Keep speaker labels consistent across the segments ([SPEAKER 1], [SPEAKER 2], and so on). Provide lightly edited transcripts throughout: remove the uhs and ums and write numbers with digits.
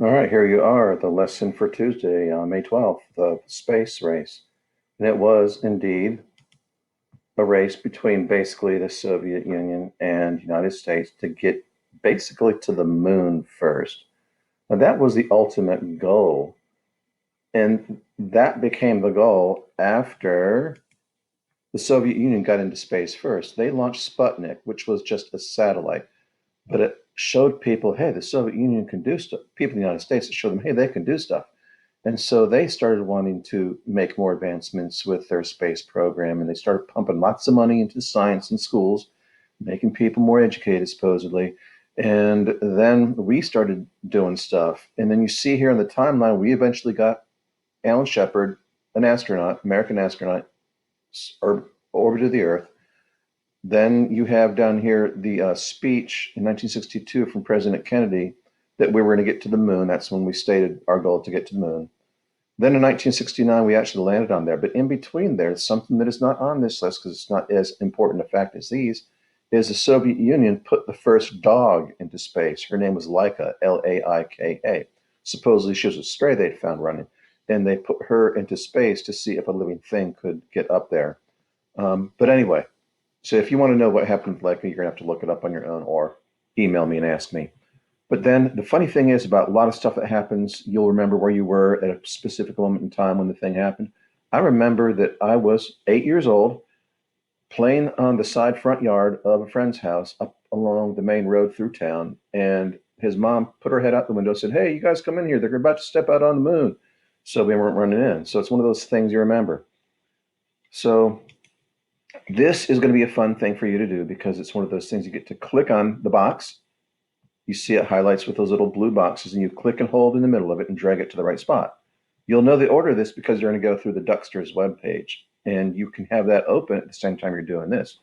[SPEAKER 1] All right, here you are, the lesson for Tuesday, May 12th, the space race. And it was indeed a race between basically the Soviet Union and United States to get basically to the moon first. Now, that was the ultimate goal. And that became the goal after the Soviet Union got into space first. They launched Sputnik, which was just a satellite, but it showed people, hey, the Soviet Union can do stuff. People in the United States, it showed them, hey, they can do stuff. And so they started wanting to make more advancements with their space program, and they started pumping lots of money into science and schools, making people more educated, supposedly. And then we started doing stuff. And then you see here in the timeline, we eventually got Alan Shepard, an astronaut, American astronaut, orbited the Earth. Then you have down here the speech in 1962 from President Kennedy that we were going to get to the moon. That's when we stated our goal to get to the moon. Then in 1969, we actually landed on there. But in between there, something that is not on this list because it's not as important a fact as these, is the Soviet Union put the first dog into space. Her name was Laika, Laika. Supposedly she was a stray they'd found running. And they put her into space to see if a living thing could get up there. But anyway, so if you want to know what happened with Laika, you're going to have to look it up on your own or email me and ask me. But then the funny thing is about a lot of stuff that happens, you'll remember where you were at a specific moment in time when the thing happened. I remember that I was 8 years old playing on the side front yard of a friend's house up along the main road through town. And his mom put her head out the window and said, hey, you guys come in here. They're about to step out on the moon. So we weren't running in. So it's one of those things you remember. So this is going to be a fun thing for you to do because it's one of those things you get to click on the box. You see it highlights with those little blue boxes, and you click and hold in the middle of it and drag it to the right spot. You'll know the order of this because you're going to go through the Ducksters webpage, and you can have that open at the same time you're doing this.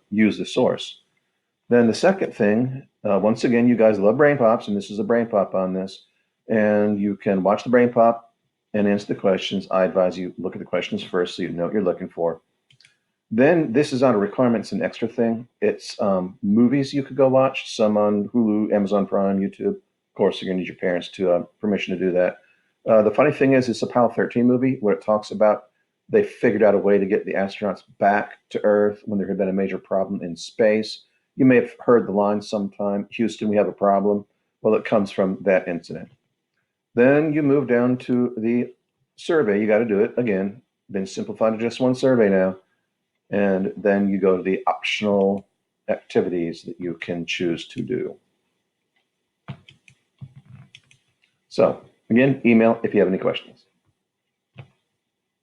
[SPEAKER 1] Use the source. Then the second thing, once again, you guys love brain pops, and this is a brain pop on this, and you can watch the brain pop and answer the questions. I advise you look at the questions first so you know what you're looking for. Then this is not a requirement, it's an extra thing. It's movies you could go watch, some on Hulu, Amazon Prime, YouTube. Of course, you're going to need your parents to permission to do that. The funny thing is, it's a Apollo 13 movie where it talks about they figured out a way to get the astronauts back to Earth when there had been a major problem in space. You may have heard the line sometime, Houston, we have a problem. Well, it comes from that incident. Then you move down to the survey. You got to do it again. Been simplified to just one survey now. And then you go to the optional activities that you can choose to do. So again, email if you have any questions.